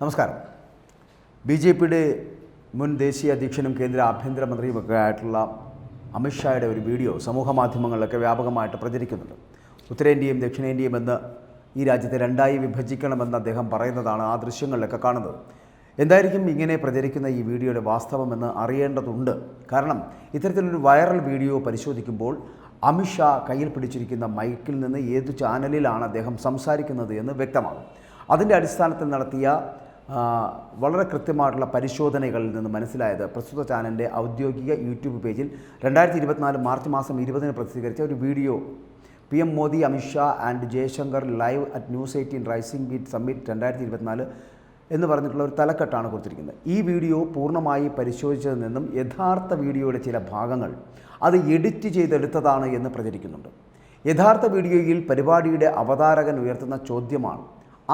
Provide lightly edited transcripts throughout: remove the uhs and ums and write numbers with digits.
നമസ്കാരം. ബി.ജെ.പിയുടെ മുൻ ദേശീയ അധ്യക്ഷനും കേന്ദ്ര ആഭ്യന്തരമന്ത്രിയുമൊക്കെ ആയിട്ടുള്ള അമിത്ഷായുടെ ഒരു വീഡിയോ സമൂഹ മാധ്യമങ്ങളിലൊക്കെ വ്യാപകമായിട്ട് പ്രചരിക്കുന്നുണ്ട്. ഉത്തരേന്ത്യയും ദക്ഷിണേന്ത്യയും എന്ന് ഈ രാജ്യത്തെ രണ്ടായി വിഭജിക്കണമെന്ന് അദ്ദേഹം പറയുന്നതാണ് ആ ദൃശ്യങ്ങളിലൊക്കെ കാണുന്നത്. എന്തായിരിക്കും ഇങ്ങനെ പ്രചരിക്കുന്ന ഈ വീഡിയോയുടെ വാസ്തവമെന്ന് അറിയേണ്ടതുണ്ട്. കാരണം ഇത്തരത്തിലൊരു വൈറൽ വീഡിയോ പരിശോധിക്കുമ്പോൾ അമിത്ഷാ കയ്യിൽ പിടിച്ചിരിക്കുന്ന മൈക്കിൽ നിന്ന് ഏതു ചാനലിലാണ് അദ്ദേഹം സംസാരിക്കുന്നത് എന്ന് വ്യക്തമാകും. അതിൻ്റെ അടിസ്ഥാനത്തിൽ നടത്തിയ വളരെ കൃത്യമായിട്ടുള്ള പരിശോധനകളിൽ നിന്ന് മനസ്സിലായത് പ്രസ്തുത ചാനലിൻ്റെ ഔദ്യോഗിക യൂട്യൂബ് പേജിൽ 2024 മാർച്ച് മാസം 20 പ്രസിദ്ധീകരിച്ച ഒരു video PM Modi Amit Shah and Jaishankar live at news 18 rising beat summit 2024 എന്ന് പറഞ്ഞിട്ടുള്ള ഒരു തലക്കെട്ടാണ് കൊടുത്തിരിക്കുന്നത്. ഈ വീഡിയോ പൂർണ്ണമായി പരിശോധിച്ചതിൽ നിന്നും യഥാർത്ഥ വീഡിയോയുടെ ചില ഭാഗങ്ങൾ അത് എഡിറ്റ് ചെയ്തെടുത്തതാണ് എന്ന് പ്രചരിക്കുന്നുണ്ട്. യഥാർത്ഥ വീഡിയോയിൽ പരിപാടിയുടെ അവതാരകൻ ഉയർത്തുന്ന ചോദ്യമാണ്.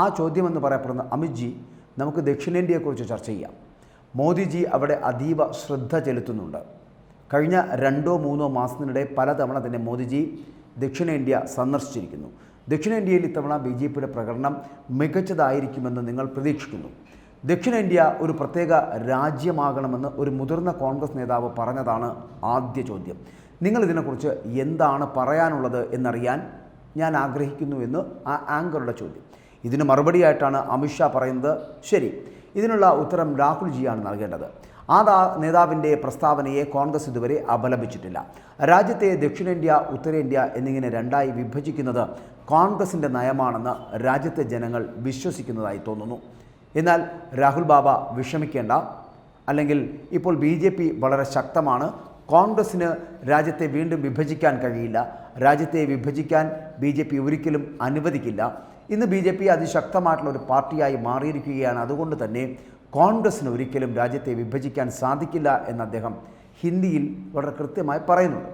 ആ ചോദ്യമെന്ന് പറയപ്പെടുന്ന അമിത്ജി, നമുക്ക് ദക്ഷിണേന്ത്യയെക്കുറിച്ച് ചർച്ച ചെയ്യാം. മോദിജി അവിടെ അതീവ ശ്രദ്ധ ചെലുത്തുന്നുണ്ട്. കഴിഞ്ഞ 2-3 മാസത്തിനിടെ പലതവണ തന്നെ മോദിജി ദക്ഷിണേന്ത്യ സന്ദർശിച്ചിരിക്കുന്നു. ദക്ഷിണേന്ത്യയിൽ ഇത്തവണ BJPയുടെ പ്രകടനം മികച്ചതായിരിക്കുമെന്ന് നിങ്ങൾ പ്രതീക്ഷിക്കുന്നു. ദക്ഷിണേന്ത്യ ഒരു പ്രത്യേക രാജ്യമാകണമെന്ന് ഒരു മുതിർന്ന കോൺഗ്രസ് നേതാവ് പറഞ്ഞതാണ് ആദ്യ ചോദ്യം. നിങ്ങളിതിനെക്കുറിച്ച് എന്താണ് പറയാനുള്ളത് എന്നറിയാൻ ഞാൻ ആഗ്രഹിക്കുന്നു എന്ന് ആ ആങ്കറുടെ ചോദ്യം. ഇതിന് മറുപടിയായിട്ടാണ് അമിത്ഷാ പറയുന്നത്, ശരി, ഇതിനുള്ള ഉത്തരം രാഹുൽജിയാണ് നൽകേണ്ടത്. ആ നേതാവിൻ്റെ പ്രസ്താവനയെ കോൺഗ്രസ് ഇതുവരെ അപലപിച്ചിട്ടില്ല. രാജ്യത്തെ ദക്ഷിണേന്ത്യ, ഉത്തരേന്ത്യ എന്നിങ്ങനെ രണ്ടായി വിഭജിക്കുന്നത് കോൺഗ്രസിൻ്റെ നയമാണെന്ന് രാജ്യത്തെ ജനങ്ങൾ വിശ്വസിക്കുന്നതായി തോന്നുന്നു. എന്നാൽ രാഹുൽ ബാബ വിഷമിക്കേണ്ട, അല്ലെങ്കിൽ ഇപ്പോൾ BJP വളരെ ശക്തമാണ്. കോൺഗ്രസ്സിന് രാജ്യത്തെ വീണ്ടും വിഭജിക്കാൻ കഴിയില്ല. രാജ്യത്തെ വിഭജിക്കാൻ BJP ഒരിക്കലും അനുവദിക്കില്ല. ഇന്ന് BJP അതിശക്തമായിട്ടുള്ള ഒരു പാർട്ടിയായി മാറിയിരിക്കുകയാണ്. അതുകൊണ്ട് തന്നെ കോൺഗ്രസ്സിന് ഒരിക്കലും രാജ്യത്തെ വിഭജിക്കാൻ സാധിക്കില്ല എന്ന് അദ്ദേഹം ഹിന്ദിയിൽ വളരെ കൃത്യമായി പറയുന്നുണ്ട്.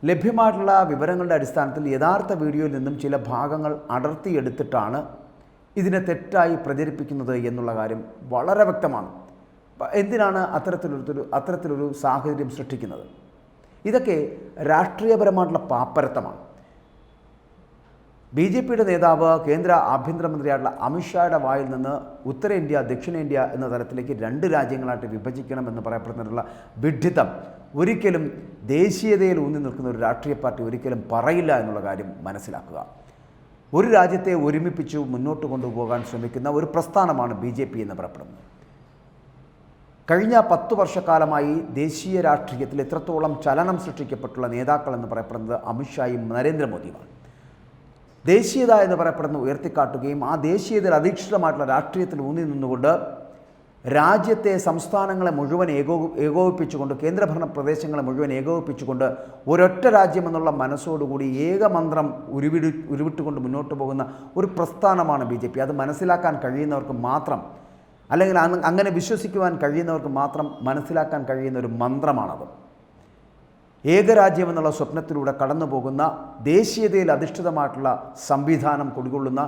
ലഭ്യമായിട്ടുള്ള വിവരങ്ങളുടെ അടിസ്ഥാനത്തിൽ യഥാർത്ഥ വീഡിയോയിൽ നിന്നും ചില ഭാഗങ്ങൾ അടർത്തിയെടുത്തിട്ടാണ് ഇതിനെ തെറ്റായി പ്രചരിപ്പിക്കുന്നത് എന്നുള്ള കാര്യം വളരെ വ്യക്തമാണ്. എന്തിനാണ് അത്തരത്തിലൊരു സാഹചര്യം സൃഷ്ടിക്കുന്നത്? ഇതൊക്കെ രാഷ്ട്രീയപരമായിട്ടുള്ള പാപ്പരത്തമാണ്. BJPയുടെ നേതാവ് കേന്ദ്ര ആഭ്യന്തരമന്ത്രിയായിട്ടുള്ള അമിത്ഷായുടെ വായിൽ നിന്ന് ഉത്തരേന്ത്യ ദക്ഷിണേന്ത്യ എന്ന തലത്തിലേക്ക് 2 രാജ്യങ്ങളായിട്ട് വിഭജിക്കണമെന്ന് പറയപ്പെടുന്നതിനുള്ള വിഡ്ഢിത്തം ഒരിക്കലും ദേശീയതയിൽ ഊന്നി നിൽക്കുന്ന ഒരു രാഷ്ട്രീയ പാർട്ടി ഒരിക്കലും പറയില്ല എന്നുള്ള കാര്യം മനസ്സിലാക്കുക. ഒരു രാജ്യത്തെ ഒരുമിപ്പിച്ചു മുന്നോട്ട് കൊണ്ടുപോകാൻ ശ്രമിക്കുന്ന ഒരു പ്രസ്ഥാനമാണ് BJP എന്ന് പറയപ്പെടുന്നത്. കഴിഞ്ഞ 10 വർഷക്കാലമായി ദേശീയ രാഷ്ട്രീയത്തിൽ എത്രത്തോളം ചലനം സൃഷ്ടിക്കപ്പെട്ടുള്ള നേതാക്കൾ എന്ന് പറയപ്പെടുന്നത് അമിത്ഷായും നരേന്ദ്രമോദിയുമാണ്. ദേശീയത എന്ന് പറയപ്പെടുന്ന ഉയർത്തിക്കാട്ടുകയും ആ ദേശീയതയിൽ അധിഷ്ഠിതമായിട്ടുള്ള രാഷ്ട്രീയത്തിൽ ഊന്നി നിന്നുകൊണ്ട് രാജ്യത്തെ സംസ്ഥാനങ്ങളെ മുഴുവൻ ഏകോപിപ്പിച്ചുകൊണ്ട്, കേന്ദ്രഭരണ പ്രദേശങ്ങളെ മുഴുവൻ ഏകോപിപ്പിച്ചുകൊണ്ട് ഒരൊറ്റ രാജ്യമെന്നുള്ള മനസ്സോടുകൂടി ഏകമന്ത്രം ഉരുവിട്ടുകൊണ്ട് മുന്നോട്ട് പോകുന്ന ഒരു പ്രസ്ഥാനമാണ് BJP. അത് മനസ്സിലാക്കാൻ കഴിയുന്നവർക്ക് മാത്രം, അല്ലെങ്കിൽ അങ്ങനെ വിശ്വസിക്കുവാൻ കഴിയുന്നവർക്ക് മാത്രം മനസ്സിലാക്കാൻ കഴിയുന്ന ഒരു മന്ത്രമാണത്. ഏകരാജ്യമെന്നുള്ള സ്വപ്നത്തിലൂടെ കടന്നു പോകുന്ന, ദേശീയതയിൽ അധിഷ്ഠിതമായിട്ടുള്ള സംവിധാനം കുടികൊള്ളുന്ന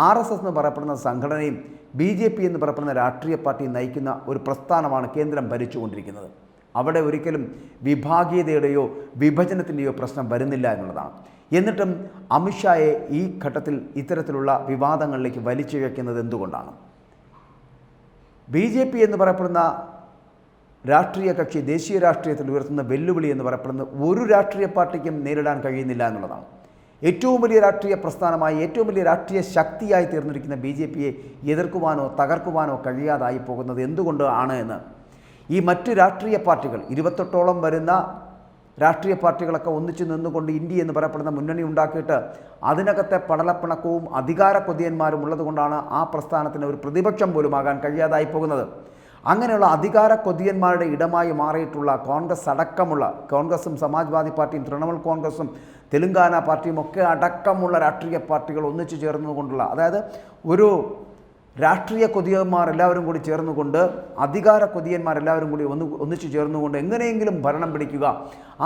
RSS എന്ന് പറയപ്പെടുന്ന സംഘടനയും BJP എന്ന് പറയപ്പെടുന്ന രാഷ്ട്രീയ പാർട്ടി നയിക്കുന്ന ഒരു പ്രസ്ഥാനമാണ് കേന്ദ്രം ഭരിച്ചുകൊണ്ടിരിക്കുന്നത്. അവിടെ ഒരിക്കലും വിഭാഗീയതയുടെയോ വിഭജനത്തിൻ്റെയോ പ്രശ്നം വരുന്നില്ല എന്നുള്ളതാണ്. എന്നിട്ടും അമിത്ഷായെ ഈ ഘട്ടത്തിൽ ഇത്തരത്തിലുള്ള വിവാദങ്ങളിലേക്ക് വലിച്ചിഴക്കുന്നത് എന്തുകൊണ്ടാണ്? BJP എന്ന് പറയപ്പെടുന്ന രാഷ്ട്രീയ കക്ഷി ദേശീയ രാഷ്ട്രീയത്തിൽ ഉയർത്തുന്ന വെല്ലുവിളി എന്ന് പറയപ്പെടുന്നത് ഒരു രാഷ്ട്രീയ പാർട്ടിക്കും നേരിടാൻ കഴിയുന്നില്ല എന്നുള്ളതാണ്. ഏറ്റവും വലിയ രാഷ്ട്രീയ പ്രസ്ഥാനമായി, ഏറ്റവും വലിയ രാഷ്ട്രീയ ശക്തിയായി തീർന്നിരിക്കുന്ന BJPയെ എതിർക്കുവാനോ തകർക്കുവാനോ കഴിയാതായി പോകുന്നത് എന്തുകൊണ്ട് ആണ് എന്ന് ഈ മറ്റ് രാഷ്ട്രീയ പാർട്ടികൾ, 28ഓളം വരുന്ന രാഷ്ട്രീയ പാർട്ടികളൊക്കെ ഒന്നിച്ചു നിന്നുകൊണ്ട് ഇന്ത്യ എന്ന് പറയപ്പെടുന്ന മുന്നണി ഉണ്ടാക്കിയിട്ട് അതിനകത്തെ പടലപ്പിണക്കവും അധികാര കൊതിയന്മാരും ഉള്ളതുകൊണ്ടാണ് ആ പ്രസ്ഥാനത്തിന് ഒരു പ്രതിപക്ഷം പോലും ആകാൻ കഴിയാതായി പോകുന്നത്. അങ്ങനെയുള്ള അധികാര കൊതിയന്മാരുടെ ഇടമായി മാറിയിട്ടുള്ള കോൺഗ്രസ് അടക്കമുള്ള, കോൺഗ്രസും സമാജ്വാദി പാർട്ടിയും തൃണമൂൽ കോൺഗ്രസും തെലുങ്കാന പാർട്ടിയും ഒക്കെ അടക്കമുള്ള രാഷ്ട്രീയ പാർട്ടികൾ ഒന്നിച്ചു ചേർന്നുകൊണ്ടുള്ള, അതായത് ഒരു രാഷ്ട്രീയ കൊതിയന്മാരെല്ലാവരും കൂടി ചേർന്നുകൊണ്ട്, അധികാര കൊതിയന്മാരെല്ലാവരും കൂടി ഒന്നിച്ചു ചേർന്നുകൊണ്ട് എങ്ങനെയെങ്കിലും ഭരണം പിടിക്കുക,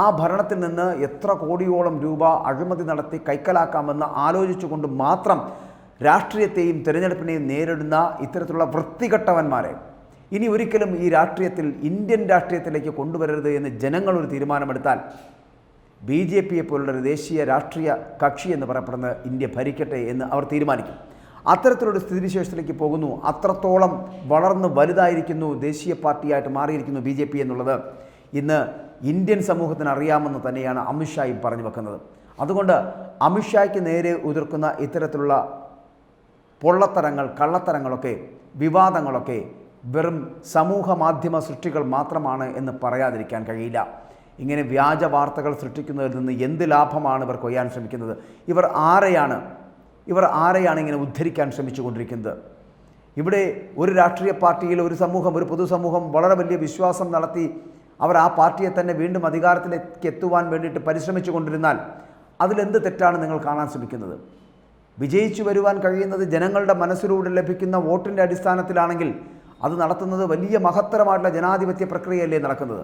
ആ ഭരണത്തിൽ നിന്ന് എത്ര കോടിയോളം രൂപ അഴിമതി നടത്തി കൈക്കലാക്കാമെന്ന് ആലോചിച്ചുകൊണ്ട് മാത്രം രാഷ്ട്രീയത്തെയും തിരഞ്ഞെടുപ്പിനെയും നേരിടുന്ന ഇത്തരത്തിലുള്ള വൃത്തികെട്ടവന്മാരെ ഇനി ഒരിക്കലും ഈ രാഷ്ട്രീയത്തിൽ, ഇന്ത്യൻ രാഷ്ട്രീയത്തിലേക്ക് കൊണ്ടുവരരുത് എന്ന് ജനങ്ങൾ ഒരു തീരുമാനമെടുത്താൽ BJPയെ പോലുള്ളൊരു ദേശീയ രാഷ്ട്രീയ കക്ഷി എന്ന് പറയപ്പെടുന്ന ഇന്ത്യ ഭരിക്കട്ടെ എന്ന് അവർ തീരുമാനിക്കും. അത്തരത്തിലൊരു സ്ഥിതിവിശേഷത്തിലേക്ക് പോകുന്നു. അത്രത്തോളം വളർന്ന് വലുതായിരിക്കുന്നു, ദേശീയ പാർട്ടിയായിട്ട് മാറിയിരിക്കുന്നു BJP എന്നുള്ളത് ഇന്ന് ഇന്ത്യൻ സമൂഹത്തിന് അറിയാമെന്ന് തന്നെയാണ് അമിത്ഷായും പറഞ്ഞു വെക്കുന്നത്. അതുകൊണ്ട് അമിത്ഷായ്ക്ക് നേരെ ഉതിർക്കുന്ന ഇത്തരത്തിലുള്ള പൊള്ളത്തരങ്ങൾ, കള്ളത്തരങ്ങളൊക്കെ, വിവാദങ്ങളൊക്കെ വെറും സമൂഹ മാധ്യമ സൃഷ്ടികൾ മാത്രമാണ് എന്ന് പറയാതിരിക്കാൻ കഴിയില്ല. ഇങ്ങനെ വ്യാജ വാർത്തകൾ സൃഷ്ടിക്കുന്നതിൽ നിന്ന് എന്ത് ലാഭമാണ് ഇവർ കൊയ്യാൻ ശ്രമിക്കുന്നത്? ഇവർ ആരെയാണ് ഇങ്ങനെ ഉദ്ധരിക്കാൻ ശ്രമിച്ചുകൊണ്ടിരിക്കുന്നത്? ഇവിടെ ഒരു രാഷ്ട്രീയ പാർട്ടിയിൽ ഒരു സമൂഹം, ഒരു പൊതുസമൂഹം വളരെ വലിയ വിശ്വാസം നടത്തി അവർ ആ പാർട്ടിയെ തന്നെ വീണ്ടും അധികാരത്തിലേക്ക് എത്തുവാൻ വേണ്ടിയിട്ട് പരിശ്രമിച്ചു കൊണ്ടിരുന്നാൽ അതിലെന്ത് തെറ്റാണ് നിങ്ങൾ കാണാൻ ശ്രമിക്കുന്നത്? വിജയിച്ചു വരുവാൻ കഴിയുന്നത് ജനങ്ങളുടെ മനസ്സിലൂടെ ലഭിക്കുന്ന വോട്ടിൻ്റെ അടിസ്ഥാനത്തിലാണെങ്കിൽ അത് നടത്തുന്നത് വലിയ മഹത്തരമായിട്ടുള്ള ജനാധിപത്യ പ്രക്രിയയല്ലേ നടക്കുന്നത്?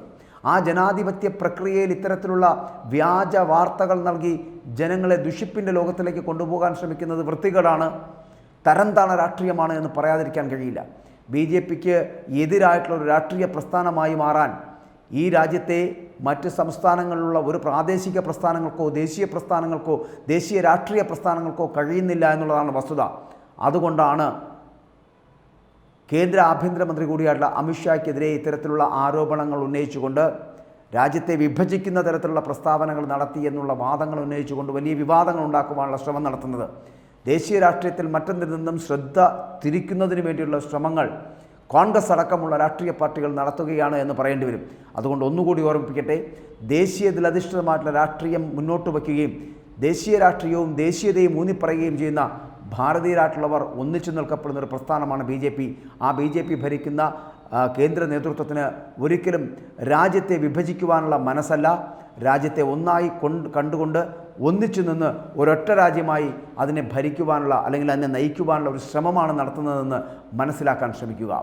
ആ ജനാധിപത്യ പ്രക്രിയയിൽ ഇത്തരത്തിലുള്ള വ്യാജ വാർത്തകൾ നൽകി ജനങ്ങളെ ദുഷിപ്പിൻ്റെ ലോകത്തിലേക്ക് കൊണ്ടുപോകാൻ ശ്രമിക്കുന്നത് വൃത്തികേടാണ്, തരംതാണ രാഷ്ട്രീയമാണ് എന്ന് പറയാതിരിക്കാൻ കഴിയില്ല. BJPക്ക് എതിരായിട്ടുള്ള ഒരു രാഷ്ട്രീയ പ്രസ്ഥാനമായി മാറാൻ ഈ രാജ്യത്തെ മറ്റ് സംസ്ഥാനങ്ങളിലുള്ള ഒരു പ്രാദേശിക പ്രസ്ഥാനങ്ങൾക്കോ ദേശീയ പ്രസ്ഥാനങ്ങൾക്കോ ദേശീയ രാഷ്ട്രീയ പ്രസ്ഥാനങ്ങൾക്കോ കഴിയുന്നില്ല എന്നുള്ളതാണ് വസ്തുത. അതുകൊണ്ടാണ് കേന്ദ്ര ആഭ്യന്തരമന്ത്രി കൂടിയായിട്ടുള്ള അമിത്ഷായ്ക്കെതിരെ ഇത്തരത്തിലുള്ള ആരോപണങ്ങൾ ഉന്നയിച്ചുകൊണ്ട് രാജ്യത്തെ വിഭജിക്കുന്ന തരത്തിലുള്ള പ്രസ്താവനകൾ നടത്തി എന്നുള്ള വാദങ്ങൾ ഉന്നയിച്ചുകൊണ്ട് വലിയ വിവാദങ്ങൾ ഉണ്ടാക്കുവാനുള്ള ശ്രമം നടത്തുന്നത്. ദേശീയ രാഷ്ട്രീയത്തിൽ മറ്റൊന്നിൽ നിന്നും ശ്രദ്ധ തിരിക്കുന്നതിന് വേണ്ടിയുള്ള ശ്രമങ്ങൾ കോൺഗ്രസ് അടക്കമുള്ള രാഷ്ട്രീയ പാർട്ടികൾ നടത്തുകയാണ് എന്ന് പറയേണ്ടി വരും. അതുകൊണ്ട് ഒന്നുകൂടി ഓർമ്മിപ്പിക്കട്ടെ, ദേശീയത്തിലധിഷ്ഠിതമായിട്ടുള്ള രാഷ്ട്രീയം മുന്നോട്ട് വയ്ക്കുകയും ദേശീയ രാഷ്ട്രീയവും ദേശീയതയും ഊന്നിപ്പറയുകയും ചെയ്യുന്ന ഭാരതീയരായിട്ടുള്ളവർ ഒന്നിച്ചു നിൽക്കപ്പെടുന്ന ഒരു പ്രസ്ഥാനമാണ് BJP. ആ BJP ഭരിക്കുന്ന കേന്ദ്ര നേതൃത്വത്തിന് ഒരിക്കലും രാജ്യത്തെ വിഭജിക്കുവാനുള്ള മനസ്സല്ല, രാജ്യത്തെ ഒന്നായി കണ്ടുകൊണ്ട് ഒന്നിച്ചു നിന്ന് ഒരൊറ്റ രാജ്യമായി അതിനെ ഭരിക്കുവാനുള്ള അല്ലെങ്കിൽ അതിനെ നയിക്കുവാനുള്ള ഒരു ശ്രമമാണ് നടത്തുന്നതെന്ന് മനസ്സിലാക്കാൻ ശ്രമിക്കുക.